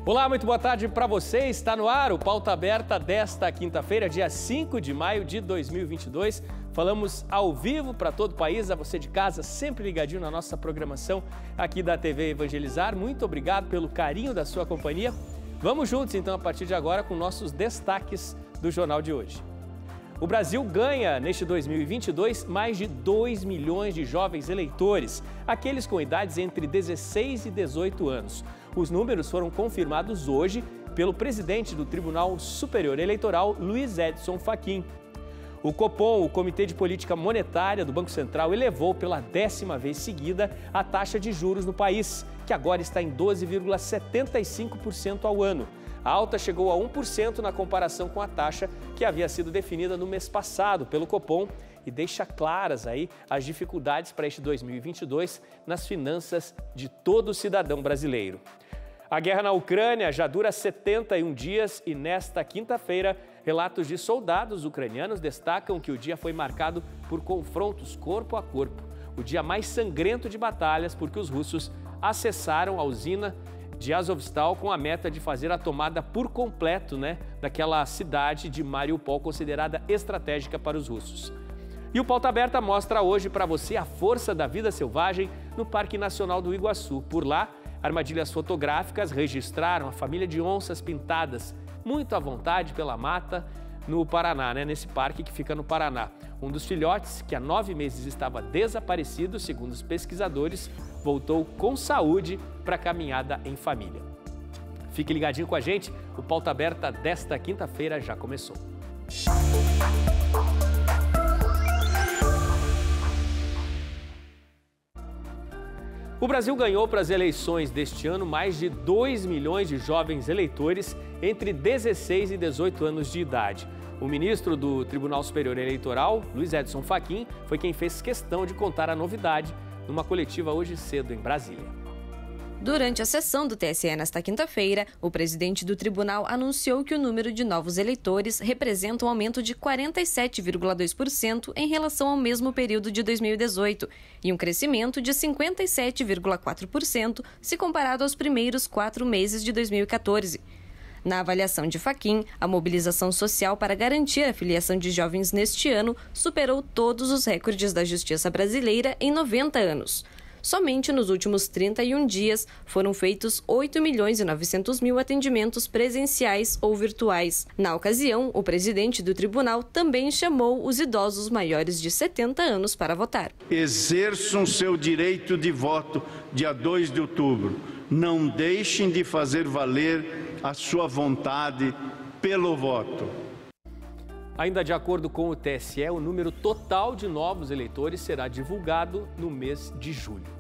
Olá, muito boa tarde para você. Está no ar o Pauta Aberta desta quinta-feira, dia 5 de maio de 2022. Falamos ao vivo para todo o país, a você de casa, sempre ligadinho na nossa programação aqui da TV Evangelizar. Muito obrigado pelo carinho da sua companhia. Vamos juntos, então, a partir de agora, com nossos destaques do jornal de hoje. O Brasil ganha, neste 2022, mais de 2 milhões de jovens eleitores, aqueles com idades entre 16 e 18 anos. Os números foram confirmados hoje pelo presidente do Tribunal Superior Eleitoral, Luiz Edson Fachin. O Copom, o Comitê de Política Monetária do Banco Central, elevou pela 10ª vez seguida a taxa de juros no país, que agora está em 12,75% ao ano. A alta chegou a 1% na comparação com a taxa que havia sido definida no mês passado pelo Copom e deixa claras aí as dificuldades para este 2022 nas finanças de todo cidadão brasileiro. A guerra na Ucrânia já dura 71 dias e nesta quinta-feira, relatos de soldados ucranianos destacam que o dia foi marcado por confrontos corpo a corpo. O dia mais sangrento de batalhas porque os russos acessaram a usina de Azovstal com a meta de fazer a tomada por completo, daquela cidade de Mariupol, considerada estratégica para os russos. E o Pauta Aberta mostra hoje para você a força da vida selvagem no Parque Nacional do Iguaçu. Por lá, armadilhas fotográficas registraram a família de onças pintadas, muito à vontade pela mata, no Paraná, nesse parque que fica no Paraná. Um dos filhotes, que há 9 meses estava desaparecido, segundo os pesquisadores, voltou com saúde para a caminhada em família. Fique ligadinho com a gente, o Pauta Aberta desta quinta-feira já começou. O Brasil ganhou para as eleições deste ano mais de 2 milhões de jovens eleitores entre 16 e 18 anos de idade. O ministro do Tribunal Superior Eleitoral, Luiz Edson Fachin, foi quem fez questão de contar a novidade numa coletiva hoje cedo em Brasília. Durante a sessão do TSE nesta quinta-feira, o presidente do tribunal anunciou que o número de novos eleitores representa um aumento de 47,2% em relação ao mesmo período de 2018 e um crescimento de 57,4% se comparado aos primeiros 4 meses de 2014. Na avaliação de Fachin, a mobilização social para garantir a filiação de jovens neste ano superou todos os recordes da justiça brasileira em 90 anos. Somente nos últimos 31 dias foram feitos 8.900.000 atendimentos presenciais ou virtuais. Na ocasião, o presidente do tribunal também chamou os idosos maiores de 70 anos para votar. Exerçam seu direito de voto dia 2 de outubro. Não deixem de fazer valer a sua vontade pelo voto. Ainda de acordo com o TSE, o número total de novos eleitores será divulgado no mês de julho.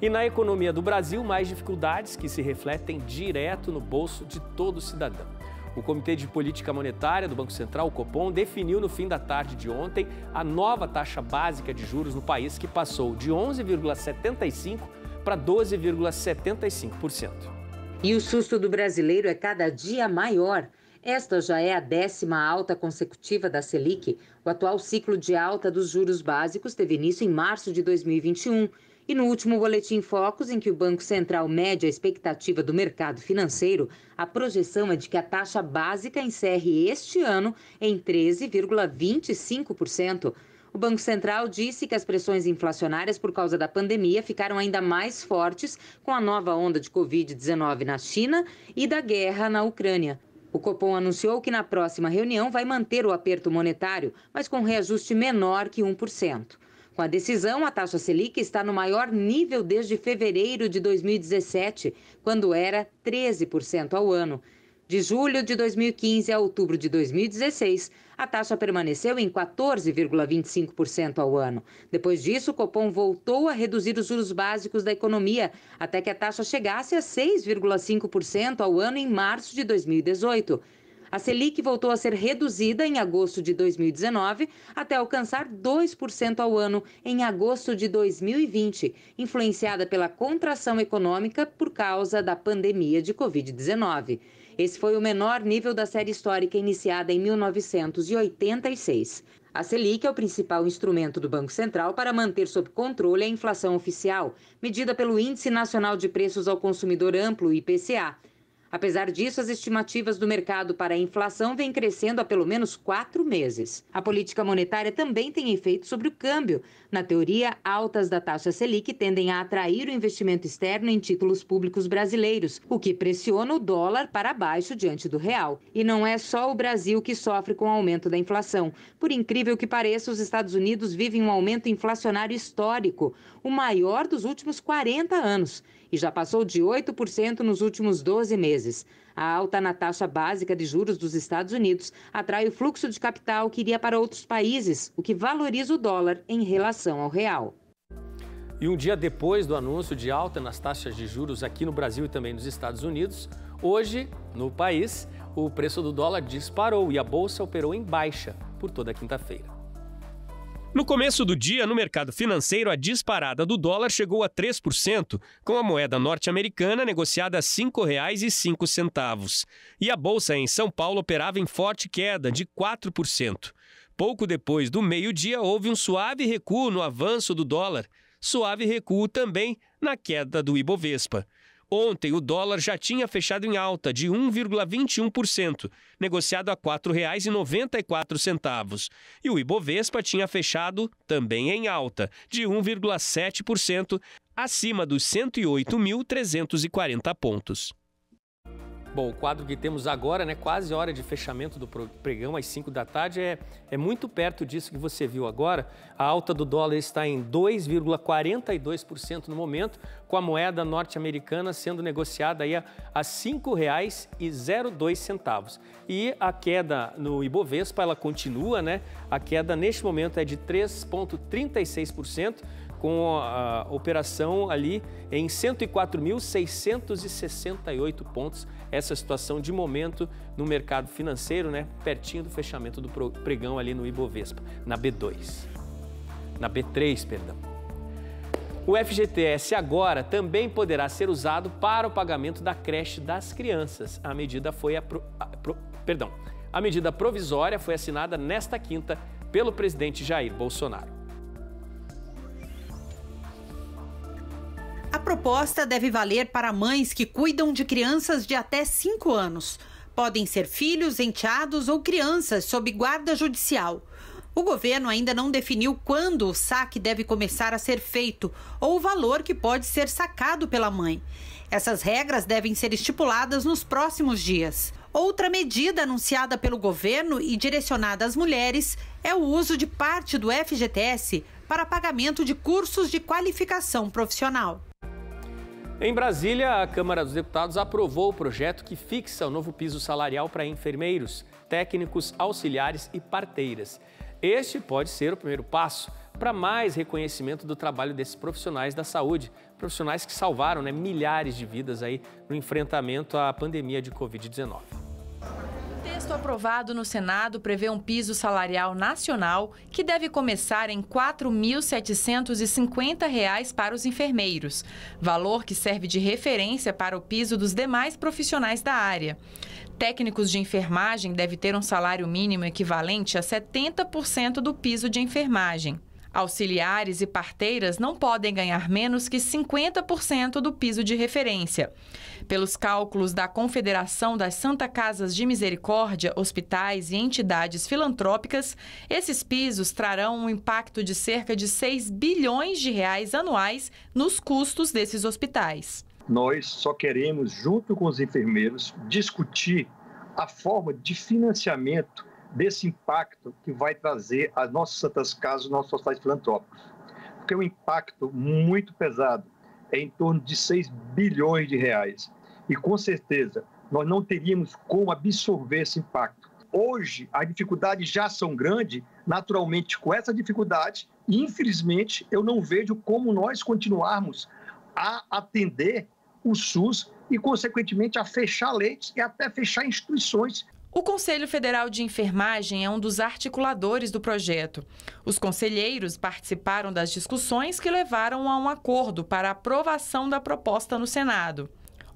E na economia do Brasil, mais dificuldades que se refletem direto no bolso de todo cidadão. O Comitê de Política Monetária do Banco Central, o Copom, definiu no fim da tarde de ontem a nova taxa básica de juros no país, que passou de 11,75% para 12,75%. E o susto do brasileiro é cada dia maior. Esta já é a 10ª alta consecutiva da Selic. O atual ciclo de alta dos juros básicos teve início em março de 2021. E no último Boletim Focus, em que o Banco Central mede a expectativa do mercado financeiro, a projeção é de que a taxa básica encerre este ano em 13,25%. O Banco Central disse que as pressões inflacionárias por causa da pandemia ficaram ainda mais fortes com a nova onda de Covid-19 na China e da guerra na Ucrânia. O Copom anunciou que na próxima reunião vai manter o aperto monetário, mas com reajuste menor que 1%. Com a decisão, a taxa Selic está no maior nível desde fevereiro de 2017, quando era 13% ao ano. De julho de 2015 a outubro de 2016, a taxa permaneceu em 14,25% ao ano. Depois disso, o Copom voltou a reduzir os juros básicos da economia, até que a taxa chegasse a 6,5% ao ano em março de 2018. A Selic voltou a ser reduzida em agosto de 2019 até alcançar 2% ao ano em agosto de 2020, influenciada pela contração econômica por causa da pandemia de Covid-19. Esse foi o menor nível da série histórica iniciada em 1986. A Selic é o principal instrumento do Banco Central para manter sob controle a inflação oficial, medida pelo Índice Nacional de Preços ao Consumidor Amplo, IPCA. Apesar disso, as estimativas do mercado para a inflação vêm crescendo há pelo menos 4 meses. A política monetária também tem efeito sobre o câmbio. Na teoria, altas da taxa Selic tendem a atrair o investimento externo em títulos públicos brasileiros, o que pressiona o dólar para baixo diante do real. E não é só o Brasil que sofre com o aumento da inflação. Por incrível que pareça, os Estados Unidos vivem um aumento inflacionário histórico, o maior dos últimos 40 anos. E já passou de 8% nos últimos 12 meses. A alta na taxa básica de juros dos Estados Unidos atrai o fluxo de capital que iria para outros países, o que valoriza o dólar em relação ao real. E um dia depois do anúncio de alta nas taxas de juros aqui no Brasil e também nos Estados Unidos, hoje, no país, o preço do dólar disparou e a bolsa operou em baixa por toda a quinta-feira. No começo do dia, no mercado financeiro, a disparada do dólar chegou a 3%, com a moeda norte-americana negociada a R$ 5,05. E a bolsa em São Paulo operava em forte queda de 4%. Pouco depois do meio-dia, houve um suave recuo no avanço do dólar. Suave recuo também na queda do Ibovespa. Ontem, o dólar já tinha fechado em alta de 1,21%, negociado a R$ 4,94. E o Ibovespa tinha fechado também em alta, de 1,7%, acima dos 108.340 pontos. Bom, o quadro que temos agora, né, quase hora de fechamento do pregão, às 5 da tarde, é muito perto disso que você viu agora. A alta do dólar está em 2,42% no momento, com a moeda norte-americana sendo negociada aí a R$ 5,02. E a queda no Ibovespa, ela continua, né? A queda neste momento é de 3,36%, com a operação ali em 104.668 pontos. Essa situação de momento no mercado financeiro, né, pertinho do fechamento do pregão ali no Ibovespa, na B2. Na B3, perdão. O FGTS agora também poderá ser usado para o pagamento da creche das crianças. A medida A medida provisória foi assinada nesta quinta pelo presidente Jair Bolsonaro. A proposta deve valer para mães que cuidam de crianças de até 5 anos. Podem ser filhos, enteados ou crianças sob guarda judicial. O governo ainda não definiu quando o saque deve começar a ser feito ou o valor que pode ser sacado pela mãe. Essas regras devem ser estipuladas nos próximos dias. Outra medida anunciada pelo governo e direcionada às mulheres é o uso de parte do FGTS para pagamento de cursos de qualificação profissional. Em Brasília, a Câmara dos Deputados aprovou o projeto que fixa o novo piso salarial para enfermeiros, técnicos, auxiliares e parteiras. Este pode ser o primeiro passo para mais reconhecimento do trabalho desses profissionais da saúde, profissionais que salvaram, né, milhares de vidas aí no enfrentamento à pandemia de Covid-19. O texto aprovado no Senado prevê um piso salarial nacional que deve começar em R$ 4.750 para os enfermeiros, valor que serve de referência para o piso dos demais profissionais da área. Técnicos de enfermagem devem ter um salário mínimo equivalente a 70% do piso de enfermagem. Auxiliares e parteiras não podem ganhar menos que 50% do piso de referência. Pelos cálculos da Confederação das Santa Casas de Misericórdia, hospitais e entidades filantrópicas, esses pisos trarão um impacto de cerca de R$ 6 bilhões anuais nos custos desses hospitais. Nós só queremos, junto com os enfermeiros, discutir a forma de financiamento desse impacto que vai trazer às nossas santas casas, os nossos hospitais filantrópicos. Porque é um impacto muito pesado, é em torno de R$ 6 bilhões. E com certeza, nós não teríamos como absorver esse impacto. Hoje, as dificuldades já são grandes, naturalmente com essa dificuldade, e infelizmente eu não vejo como nós continuarmos a atender o SUS e, consequentemente, a fechar leitos e até fechar instituições. O Conselho Federal de Enfermagem é um dos articuladores do projeto. Os conselheiros participaram das discussões que levaram a um acordo para a aprovação da proposta no Senado.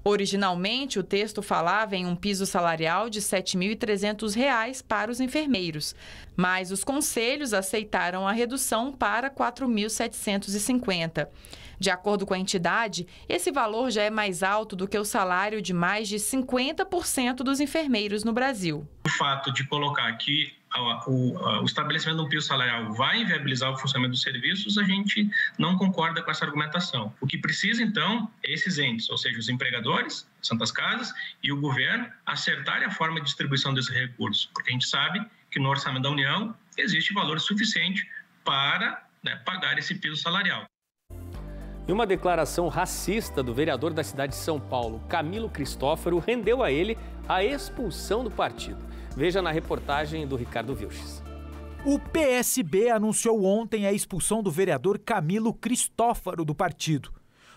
Originalmente, o texto falava em um piso salarial de R$ 7.300 para os enfermeiros, mas os conselhos aceitaram a redução para R$ 4.750. De acordo com a entidade, esse valor já é mais alto do que o salário de mais de 50% dos enfermeiros no Brasil. O fato de colocar que o estabelecimento de um piso salarial vai inviabilizar o funcionamento dos serviços, a gente não concorda com essa argumentação. O que precisa, então, é esses entes, ou seja, os empregadores, Santas Casas e o governo, acertarem a forma de distribuição desses recursos, porque a gente sabe que no orçamento da União existe valor suficiente para pagar esse piso salarial. E uma declaração racista do vereador da cidade de São Paulo, Camilo Cristófaro, rendeu a ele a expulsão do partido. Veja na reportagem do Ricardo Vilches. O PSB anunciou ontem a expulsão do vereador Camilo Cristófaro do partido.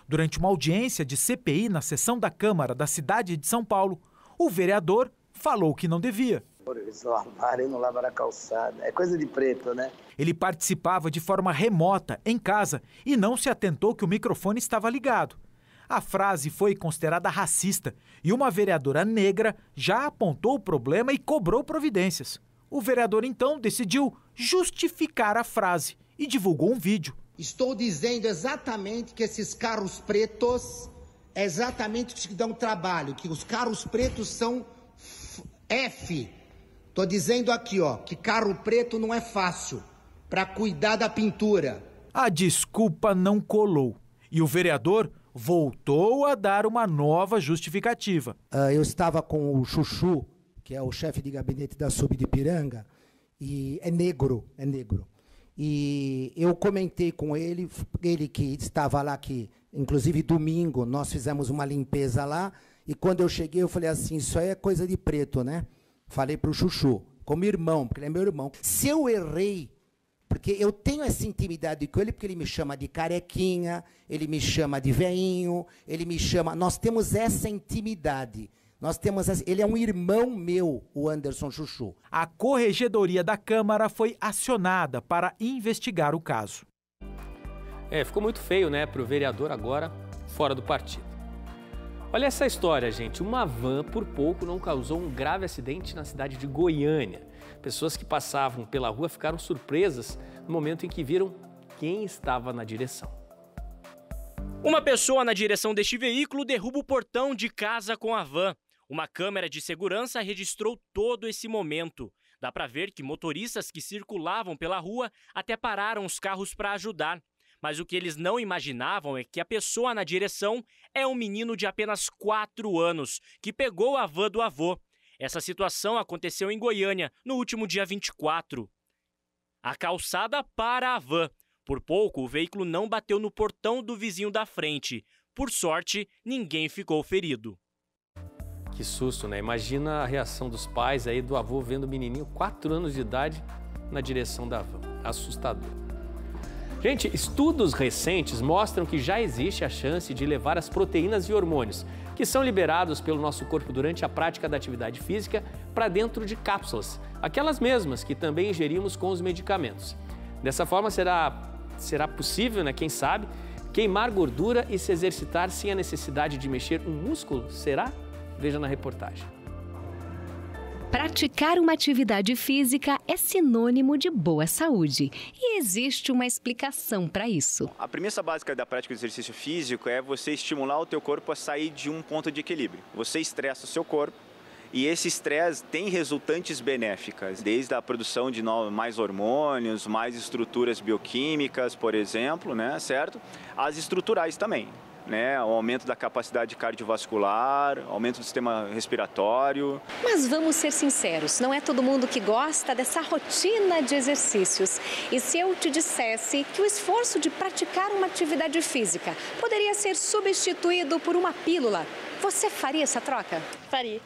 Durante uma audiência de CPI na sessão da Câmara da cidade de São Paulo, o vereador falou que não devia. Eles lavaram e não lavaram a calçada. É coisa de preto, né? Ele participava de forma remota, em casa, e não se atentou que o microfone estava ligado. A frase foi considerada racista e uma vereadora negra já apontou o problema e cobrou providências. O vereador, então, decidiu justificar a frase e divulgou um vídeo. Estou dizendo exatamente que esses carros pretos é exatamente o que dão trabalho, que os carros pretos são F. Estou dizendo aqui, ó, que carro preto não é fácil para cuidar da pintura. A desculpa não colou e o vereador voltou a dar uma nova justificativa. Eu estava com o Chuchu, que é o chefe de gabinete da SUB de Ipiranga, e é negro. E eu comentei com ele que estava lá, que inclusive domingo nós fizemos uma limpeza lá, e quando eu cheguei eu falei assim, isso aí é coisa de preto, né? Falei para o Chuchu, como irmão, porque ele é meu irmão. Se eu errei, porque eu tenho essa intimidade com ele, porque ele me chama de carequinha, ele me chama de veinho, ele me chama... Nós temos essa intimidade. Ele é um irmão meu, o Anderson Chuchu. A Corregedoria da Câmara foi acionada para investigar o caso. Ficou muito feio, né, para o vereador agora fora do partido. Olha essa história, gente. Uma van, por pouco, não causou um grave acidente na cidade de Goiânia. Pessoas que passavam pela rua ficaram surpresas no momento em que viram quem estava na direção. Uma pessoa na direção deste veículo derruba o portão de casa com a van. Uma câmera de segurança registrou todo esse momento. Dá para ver que motoristas que circulavam pela rua até pararam os carros para ajudar. Mas o que eles não imaginavam é que a pessoa na direção é um menino de apenas 4 anos, que pegou a van do avô. Essa situação aconteceu em Goiânia, no último dia 24. A calçada para a van. Por pouco, o veículo não bateu no portão do vizinho da frente. Por sorte, ninguém ficou ferido. Que susto, né? Imagina a reação dos pais aí do avô vendo o menininho, 4 anos de idade, na direção da van. Assustador. Gente, estudos recentes mostram que já existe a chance de levar as proteínas e hormônios que são liberados pelo nosso corpo durante a prática da atividade física para dentro de cápsulas, aquelas mesmas que também ingerimos com os medicamentos. Dessa forma, será possível, né, quem sabe, queimar gordura e se exercitar sem a necessidade de mexer um músculo? Será? Veja na reportagem. Praticar uma atividade física é sinônimo de boa saúde e existe uma explicação para isso. A premissa básica da prática do exercício físico é você estimular o teu corpo a sair de um ponto de equilíbrio. Você estressa o seu corpo e esse estresse tem resultantes benéficas, desde a produção de mais hormônios, mais estruturas bioquímicas, por exemplo, né, certo? As estruturais também. Né, o aumento da capacidade cardiovascular, aumento do sistema respiratório. Mas vamos ser sinceros, não é todo mundo que gosta dessa rotina de exercícios. E se eu te dissesse que o esforço de praticar uma atividade física poderia ser substituído por uma pílula, você faria essa troca? Faria.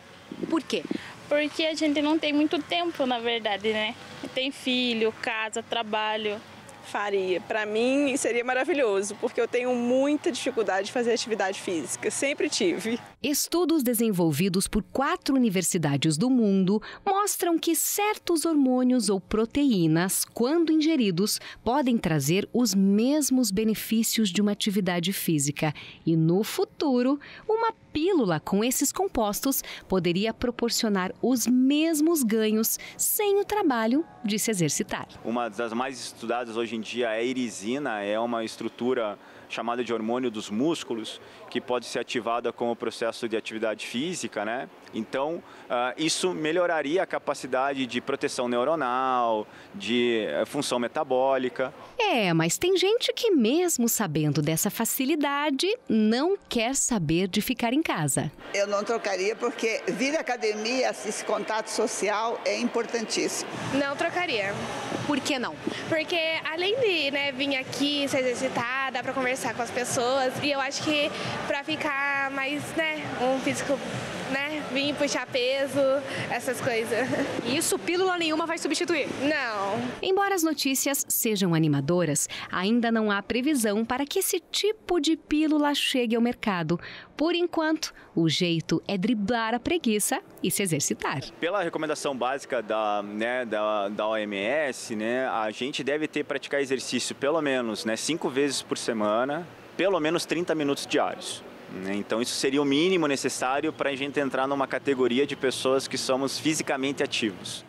Por quê? Porque a gente não tem muito tempo, na verdade, né? Tem filho, casa, trabalho. Faria. Para mim seria maravilhoso, porque eu tenho muita dificuldade de fazer atividade física, sempre tive. Estudos desenvolvidos por 4 universidades do mundo mostram que certos hormônios ou proteínas, quando ingeridos, podem trazer os mesmos benefícios de uma atividade física. E no futuro, uma pílula com esses compostos poderia proporcionar os mesmos ganhos sem o trabalho de se exercitar. Uma das mais estudadas hoje em dia é a irisina, é uma estrutura chamada de hormônio dos músculos, que pode ser ativada com o processo de atividade física, né? Então, isso melhoraria a capacidade de proteção neuronal, de função metabólica. Mas tem gente que mesmo sabendo dessa facilidade, não quer saber de ficar em casa. Eu não trocaria porque vir à academia, esse contato social é importantíssimo. Não trocaria. Por que não? Porque além de vir aqui, se exercitar, dá para conversar com as pessoas e eu acho que para ficar mais, um físico, vir puxar peso, essas coisas. Isso pílula nenhuma vai substituir? Não. Embora as notícias sejam animadoras, ainda não há previsão para que esse tipo de pílula chegue ao mercado. Por enquanto, o jeito é driblar a preguiça e se exercitar. Pela recomendação básica da OMS, a gente deve praticar exercício pelo menos 5 vezes por semana, pelo menos 30 minutos diários. Então isso seria o mínimo necessário para a gente entrar numa categoria de pessoas que somos fisicamente ativos.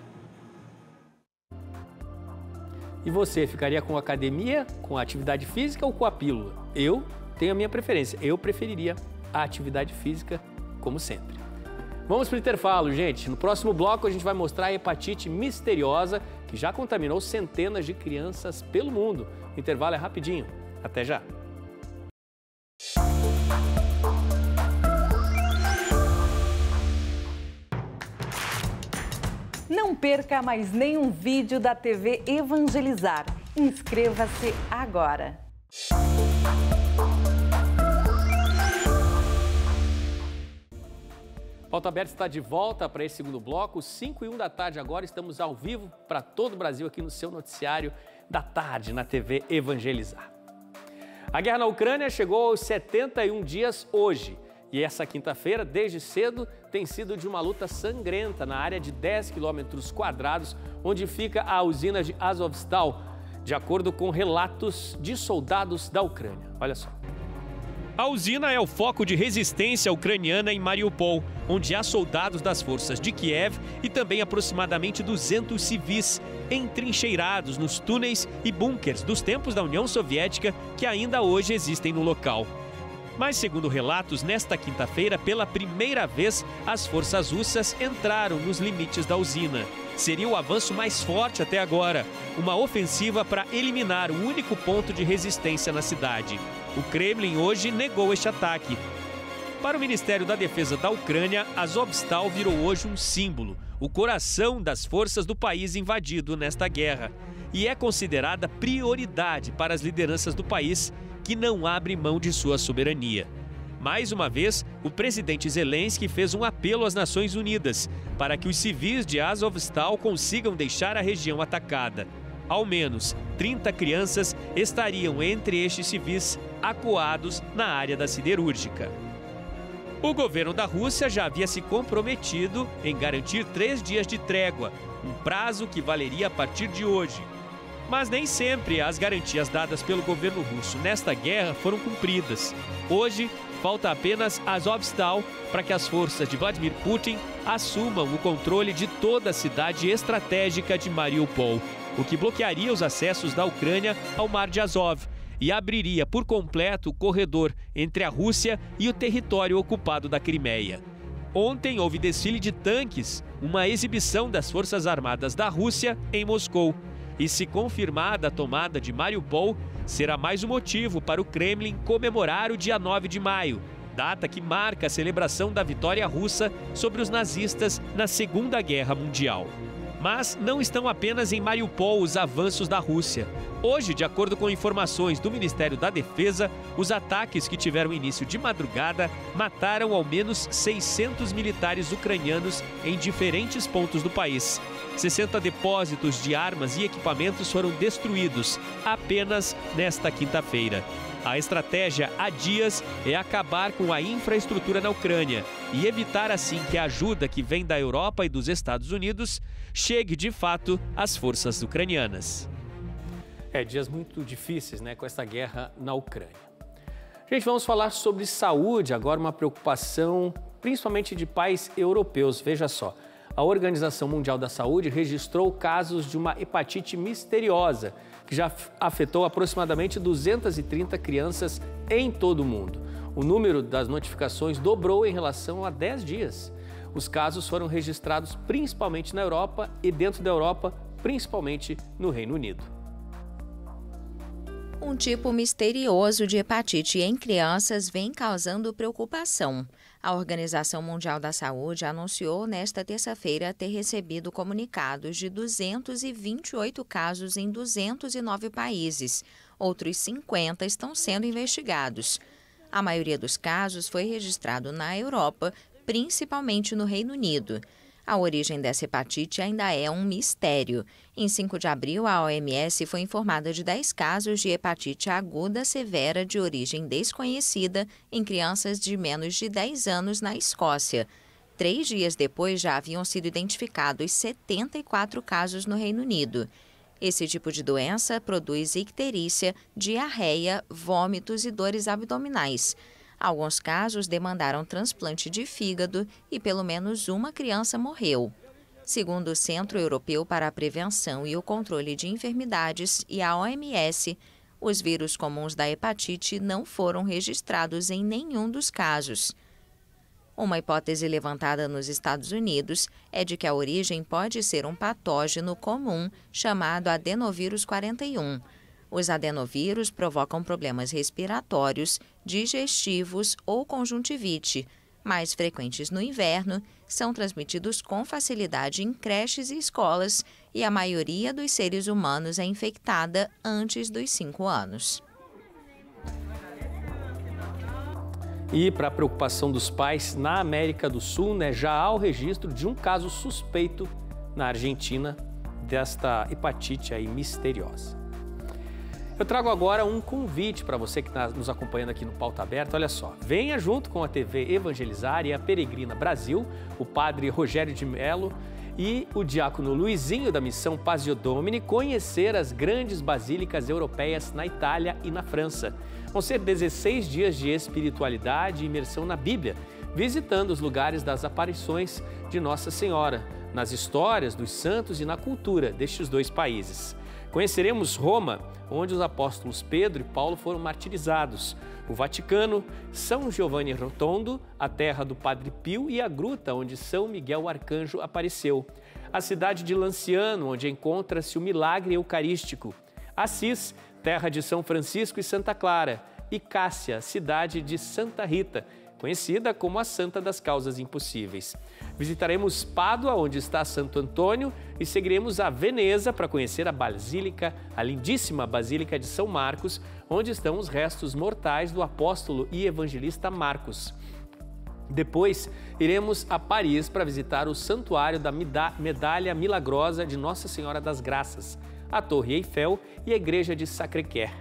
E você, ficaria com a academia, com a atividade física ou com a pílula? Eu tenho a minha preferência, eu preferiria a atividade física, como sempre. Vamos para o intervalo, gente. No próximo bloco a gente vai mostrar a hepatite misteriosa que já contaminou centenas de crianças pelo mundo. O intervalo é rapidinho. Até já! Não perca mais nenhum vídeo da TV Evangelizar. Inscreva-se agora. Pauta Aberta está de volta para esse segundo bloco. 5h01 da tarde agora, estamos ao vivo para todo o Brasil aqui no seu noticiário da tarde na TV Evangelizar. A guerra na Ucrânia chegou aos 71 dias hoje. E essa quinta-feira, desde cedo, tem sido de uma luta sangrenta na área de 10 quilômetros quadrados, onde fica a usina de Azovstal, de acordo com relatos de soldados da Ucrânia. Olha só. A usina é o foco de resistência ucraniana em Mariupol, onde há soldados das forças de Kiev e também aproximadamente 200 civis entrincheirados nos túneis e bunkers dos tempos da União Soviética que ainda hoje existem no local. Mas, segundo relatos, nesta quinta-feira, pela primeira vez, as forças russas entraram nos limites da usina. Seria o avanço mais forte até agora, uma ofensiva para eliminar o único ponto de resistência na cidade. O Kremlin hoje negou este ataque. Para o Ministério da Defesa da Ucrânia, Azovstal virou hoje um símbolo, o coração das forças do país invadido nesta guerra. E é considerada prioridade para as lideranças do país, que não abre mão de sua soberania. Mais uma vez, o presidente Zelensky fez um apelo às Nações Unidas para que os civis de Azovstal consigam deixar a região atacada. Ao menos 30 crianças estariam entre estes civis acuados na área da siderúrgica. O governo da Rússia já havia se comprometido em garantir 3 dias de trégua, um prazo que valeria a partir de hoje. Mas nem sempre as garantias dadas pelo governo russo nesta guerra foram cumpridas. Hoje, falta apenas Azovstal para que as forças de Vladimir Putin assumam o controle de toda a cidade estratégica de Mariupol, o que bloquearia os acessos da Ucrânia ao Mar de Azov e abriria por completo o corredor entre a Rússia e o território ocupado da Crimeia. Ontem houve desfile de tanques, uma exibição das Forças Armadas da Rússia em Moscou. E se confirmada a tomada de Mariupol, será mais um motivo para o Kremlin comemorar o dia 9 de maio, data que marca a celebração da vitória russa sobre os nazistas na Segunda Guerra Mundial. Mas não estão apenas em Mariupol os avanços da Rússia. Hoje, de acordo com informações do Ministério da Defesa, os ataques que tiveram início de madrugada mataram ao menos 600 militares ucranianos em diferentes pontos do país. 60 depósitos de armas e equipamentos foram destruídos apenas nesta quinta-feira. A estratégia há dias é acabar com a infraestrutura na Ucrânia e evitar assim que a ajuda que vem da Europa e dos Estados Unidos chegue de fato às forças ucranianas. Dias muito difíceis, com essa guerra na Ucrânia. Gente, vamos falar sobre saúde, agora uma preocupação principalmente de pais europeus. Veja só, a Organização Mundial da Saúde registrou casos de uma hepatite misteriosa, que já afetou aproximadamente 230 crianças em todo o mundo. O número das notificações dobrou em relação a 10 dias. Os casos foram registrados principalmente na Europa e dentro da Europa, principalmente no Reino Unido. Um tipo misterioso de hepatite em crianças vem causando preocupação. A Organização Mundial da Saúde anunciou nesta terça-feira ter recebido comunicados de 228 casos em 209 países. Outros 50 estão sendo investigados. A maioria dos casos foi registrado na Europa, principalmente no Reino Unido. A origem dessa hepatite ainda é um mistério. Em 5 de abril, a OMS foi informada de 10 casos de hepatite aguda severa de origem desconhecida em crianças de menos de 10 anos na Escócia. 3 dias depois, já haviam sido identificados 74 casos no Reino Unido. Esse tipo de doença produz icterícia, diarreia, vômitos e dores abdominais. Alguns casos demandaram transplante de fígado e pelo menos uma criança morreu. Segundo o Centro Europeu para a Prevenção e o Controle de Enfermidades e a OMS, os vírus comuns da hepatite não foram registrados em nenhum dos casos. Uma hipótese levantada nos Estados Unidos é de que a origem pode ser um patógeno comum chamado adenovírus 41. Os adenovírus provocam problemas respiratórios, digestivos ou conjuntivite. Mais frequentes no inverno, são transmitidos com facilidade em creches e escolas e a maioria dos seres humanos é infectada antes dos 5 anos. E para a preocupação dos pais, na América do Sul, já há o registro de um caso suspeito na Argentina desta hepatite aí misteriosa. Eu trago agora um convite para você que está nos acompanhando aqui no Pauta Aberta. Olha só, venha junto com a TV Evangelizar e a Peregrina Brasil, o padre Rogério de Mello e o diácono Luizinho da Missão Passio Domini conhecer as grandes basílicas europeias na Itália e na França. Vão ser 16 dias de espiritualidade e imersão na Bíblia, visitando os lugares das aparições de Nossa Senhora, nas histórias dos santos e na cultura destes dois países. Conheceremos Roma, onde os apóstolos Pedro e Paulo foram martirizados, o Vaticano, São Giovanni Rotondo, a terra do Padre Pio e a gruta onde São Miguel Arcanjo apareceu, a cidade de Lanciano, onde encontra-se o milagre eucarístico, Assis, terra de São Francisco e Santa Clara, e Cássia, cidade de Santa Rita, conhecida como a Santa das Causas Impossíveis. Visitaremos Pádua, onde está Santo Antônio, e seguiremos a Veneza para conhecer a Basílica, a lindíssima Basílica de São Marcos, onde estão os restos mortais do apóstolo e evangelista Marcos. Depois, iremos a Paris para visitar o Santuário da Medalha Milagrosa de Nossa Senhora das Graças, a Torre Eiffel e a Igreja de Sacré-Cœur.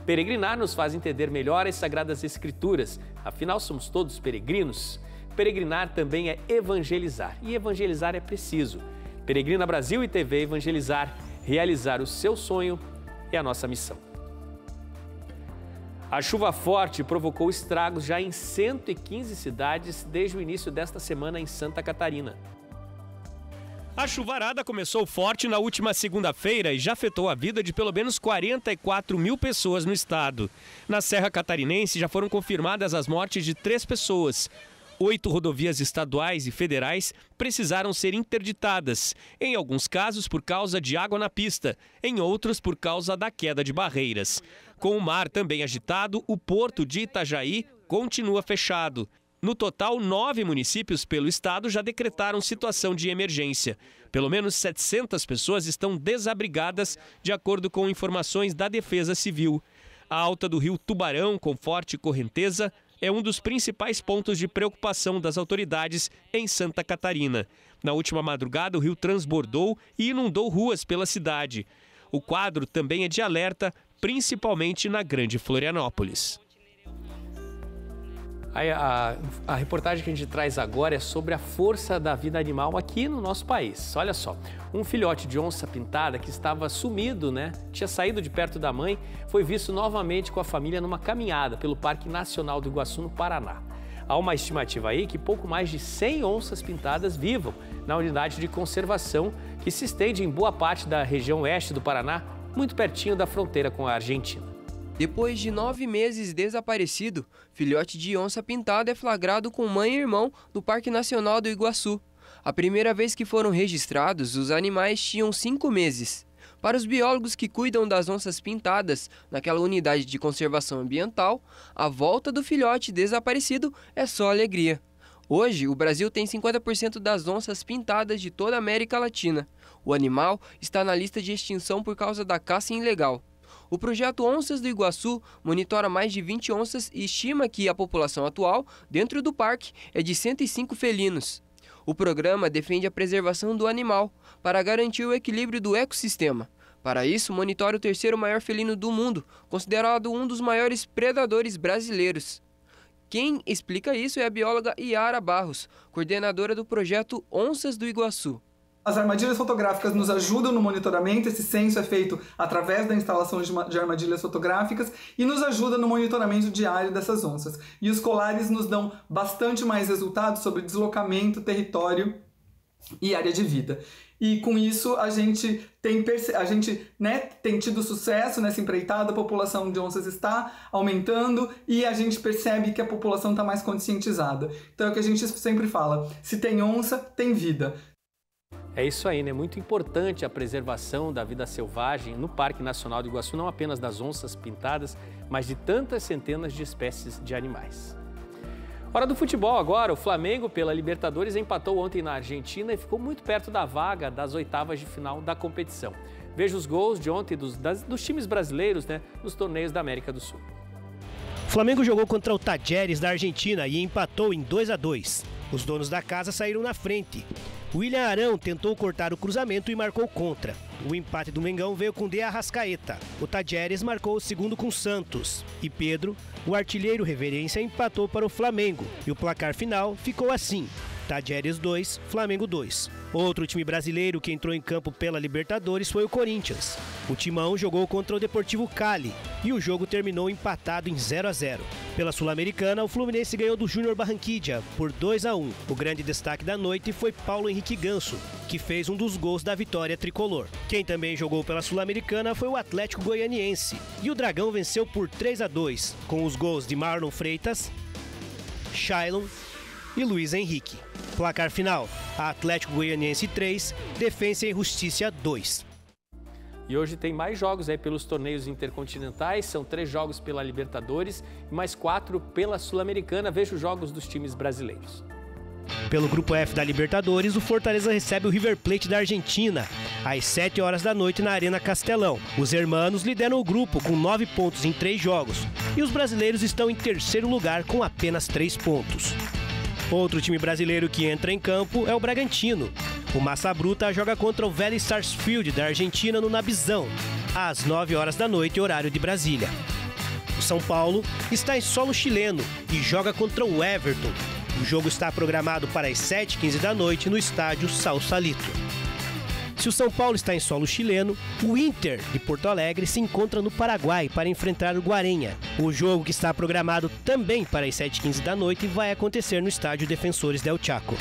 Peregrinar nos faz entender melhor as Sagradas Escrituras, afinal somos todos peregrinos. Peregrinar também é evangelizar, e evangelizar é preciso. Peregrina Brasil e TV Evangelizar, realizar o seu sonho é a nossa missão. A chuva forte provocou estragos já em 115 cidades desde o início desta semana em Santa Catarina. A chuvarada começou forte na última segunda-feira e já afetou a vida de pelo menos 44 mil pessoas no estado. Na Serra Catarinense já foram confirmadas as mortes de 3 pessoas. 8 rodovias estaduais e federais precisaram ser interditadas, em alguns casos por causa de água na pista, em outros por causa da queda de barreiras. Com o mar também agitado, o porto de Itajaí continua fechado. No total, 9 municípios pelo estado já decretaram situação de emergência. Pelo menos 700 pessoas estão desabrigadas, de acordo com informações da Defesa Civil. A alta do rio Tubarão, com forte correnteza, é um dos principais pontos de preocupação das autoridades em Santa Catarina. Na última madrugada, o rio transbordou e inundou ruas pela cidade. O quadro também é de alerta, principalmente na Grande Florianópolis. A reportagem que a gente traz agora é sobre a força da vida animal aqui no nosso país. Olha só, um filhote de onça pintada que estava sumido, tinha saído de perto da mãe, foi visto novamente com a família numa caminhada pelo Parque Nacional do Iguaçu, no Paraná. Há uma estimativa aí que pouco mais de 100 onças pintadas vivam na unidade de conservação que se estende em boa parte da região oeste do Paraná, muito pertinho da fronteira com a Argentina. Depois de 9 meses desaparecido, filhote de onça pintada é flagrado com mãe e irmão no Parque Nacional do Iguaçu. A primeira vez que foram registrados, os animais tinham 5 meses. Para os biólogos que cuidam das onças pintadas naquela unidade de conservação ambiental, a volta do filhote desaparecido é só alegria. Hoje, o Brasil tem 50% das onças pintadas de toda a América Latina. O animal está na lista de extinção por causa da caça ilegal. O projeto Onças do Iguaçu monitora mais de 20 onças e estima que a população atual, dentro do parque, é de 105 felinos. O programa defende a preservação do animal, para garantir o equilíbrio do ecossistema. Para isso, monitora o terceiro maior felino do mundo, considerado um dos maiores predadores brasileiros. Quem explica isso é a bióloga Yara Barros, coordenadora do projeto Onças do Iguaçu. As armadilhas fotográficas nos ajudam no monitoramento, esse censo é feito através da instalação de armadilhas fotográficas e nos ajuda no monitoramento diário dessas onças. E os colares nos dão bastante mais resultados sobre deslocamento, território e área de vida. E com isso a gente tem tido sucesso nessa empreitada, a população de onças está aumentando e a gente percebe que a população está mais conscientizada. Então é o que a gente sempre fala, se tem onça, tem vida. É isso aí, Muito importante a preservação da vida selvagem no Parque Nacional do Iguaçu, não apenas das onças pintadas, mas de tantas centenas de espécies de animais. Hora do futebol agora, o Flamengo pela Libertadores empatou ontem na Argentina e ficou muito perto da vaga das oitavas de final da competição. Veja os gols de ontem dos times brasileiros, nos torneios da América do Sul. O Flamengo jogou contra o Talleres da Argentina e empatou em 2-2. Os donos da casa saíram na frente. William Arão tentou cortar o cruzamento e marcou contra. O empate do Mengão veio com De Arrascaeta. O Talleres marcou o segundo com Santos. E Pedro, o artilheiro reverência, empatou para o Flamengo. E o placar final ficou assim: Talleres 2, Flamengo 2. Outro time brasileiro que entrou em campo pela Libertadores foi o Corinthians. O Timão jogou contra o Deportivo Cali e o jogo terminou empatado em 0-0. Pela Sul-Americana, o Fluminense ganhou do Júnior Barranquilla por 2-1. O grande destaque da noite foi Paulo Henrique Ganso, que fez um dos gols da vitória tricolor. Quem também jogou pela Sul-Americana foi o Atlético Goianiense. E o Dragão venceu por 3-2, com os gols de Marlon Freitas, Shailon e Luiz Henrique. Placar final: Atlético Goianiense 3, Defensa e Justiça 2. E hoje tem mais jogos pelos torneios intercontinentais, são 3 jogos pela Libertadores e mais 4 pela Sul-Americana. Veja os jogos dos times brasileiros. Pelo Grupo F da Libertadores, o Fortaleza recebe o River Plate da Argentina, às 7 horas da noite na Arena Castelão. Os hermanos lideram o grupo com 9 pontos em 3 jogos e os brasileiros estão em terceiro lugar com apenas 3 pontos. Outro time brasileiro que entra em campo é o Bragantino. O Massa Bruta joga contra o Vélez Sarsfield da Argentina no Nabizão, às 9 horas da noite, horário de Brasília. O São Paulo está em solo chileno e joga contra o Everton. O jogo está programado para as 7h15 da noite no estádio Sausalito. Se o São Paulo está em solo chileno, o Inter de Porto Alegre se encontra no Paraguai para enfrentar o Guarenha. O jogo, que está programado também para as 7h15 da noite, vai acontecer no estádio Defensores del Chaco.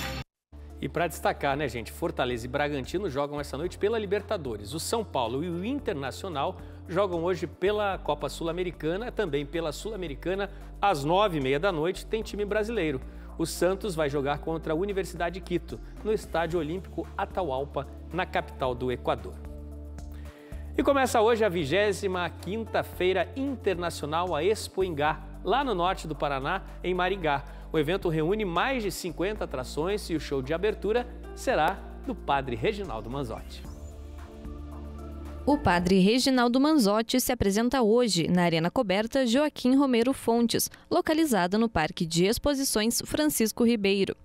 E para destacar, gente, Fortaleza e Bragantino jogam essa noite pela Libertadores. O São Paulo e o Internacional jogam hoje pela Copa Sul-Americana, também pela Sul-Americana, às 9h30 da noite, tem time brasileiro. O Santos vai jogar contra a Universidade de Quito, no Estádio Olímpico Atahualpa, na capital do Equador. E começa hoje a 25ª Feira Internacional, a Expo Ingá, lá no norte do Paraná, em Maringá. O evento reúne mais de 50 atrações e o show de abertura será do Padre Reginaldo Manzotti. O Padre Reginaldo Manzotti se apresenta hoje na Arena Coberta Joaquim Romero Fontes, localizada no Parque de Exposições Francisco Ribeiro.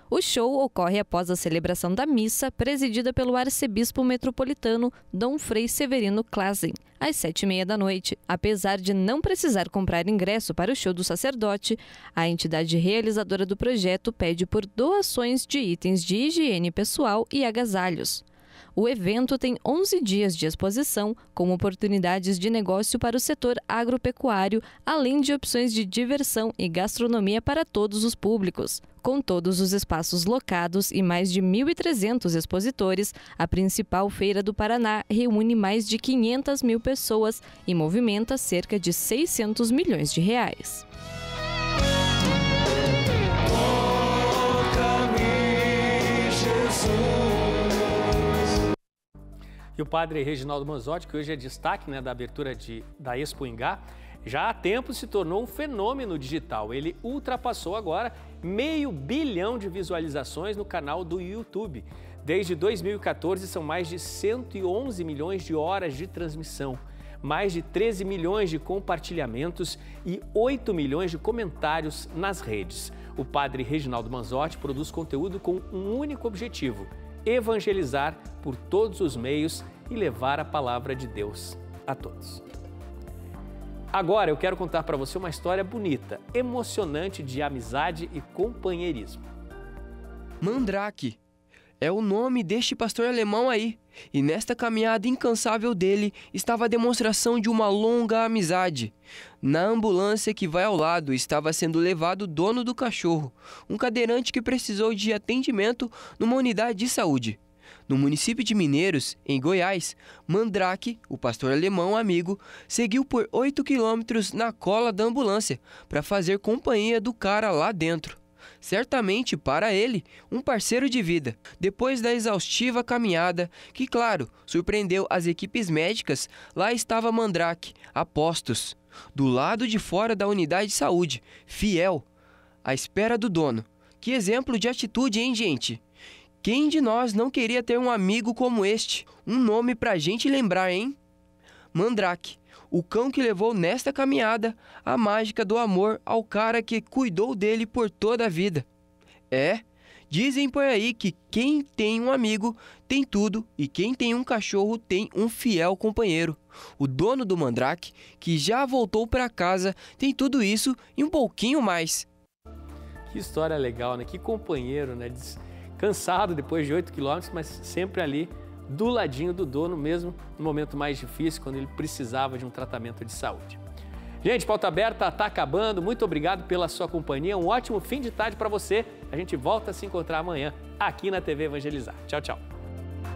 O show ocorre após a celebração da missa, presidida pelo arcebispo metropolitano Dom Frei Severino Klassen, às 7h30 da noite. Apesar de não precisar comprar ingresso para o show do sacerdote, a entidade realizadora do projeto pede por doações de itens de higiene pessoal e agasalhos. O evento tem 11 dias de exposição, com oportunidades de negócio para o setor agropecuário, além de opções de diversão e gastronomia para todos os públicos. Com todos os espaços locados e mais de 1.300 expositores, a principal feira do Paraná reúne mais de 500 mil pessoas e movimenta cerca de 600 milhões de reais. E o padre Reginaldo Manzotti, que hoje é destaque da abertura da Expo Ingá, já há tempo se tornou um fenômeno digital. Ele ultrapassou agora 500 milhões de visualizações no canal do YouTube. Desde 2014, são mais de 111 milhões de horas de transmissão, mais de 13 milhões de compartilhamentos e 8 milhões de comentários nas redes. O padre Reginaldo Manzotti produz conteúdo com um único objetivo: evangelizar por todos os meios e levar a palavra de Deus a todos. Agora eu quero contar para você uma história bonita, emocionante de amizade e companheirismo. Mandrake é o nome deste pastor alemão aí. E nesta caminhada incansável dele estava a demonstração de uma longa amizade. Na ambulância que vai ao lado estava sendo levado o dono do cachorro, um cadeirante que precisou de atendimento numa unidade de saúde. No município de Mineiros, em Goiás, Mandrake, o pastor alemão amigo, seguiu por 8 quilômetros na cola da ambulância para fazer companhia do cara lá dentro. Certamente, para ele, um parceiro de vida. Depois da exaustiva caminhada, que, claro, surpreendeu as equipes médicas, lá estava Mandrake, a postos, do lado de fora da unidade de saúde, fiel, à espera do dono. Que exemplo de atitude, hein, gente? Quem de nós não queria ter um amigo como este? Um nome pra gente lembrar, hein? Mandrake, o cão que levou nesta caminhada a mágica do amor ao cara que cuidou dele por toda a vida. Dizem por aí que quem tem um amigo tem tudo e quem tem um cachorro tem um fiel companheiro. O dono do Mandrake, que já voltou para casa, tem tudo isso e um pouquinho mais. Que história legal, né? Que companheiro, né? Cansado depois de 8 quilômetros, mas sempre ali do ladinho do dono, mesmo no momento mais difícil, quando ele precisava de um tratamento de saúde. Gente, Pauta Aberta está acabando. Muito obrigado pela sua companhia. Um ótimo fim de tarde para você. A gente volta a se encontrar amanhã aqui na TV Evangelizar. Tchau, tchau.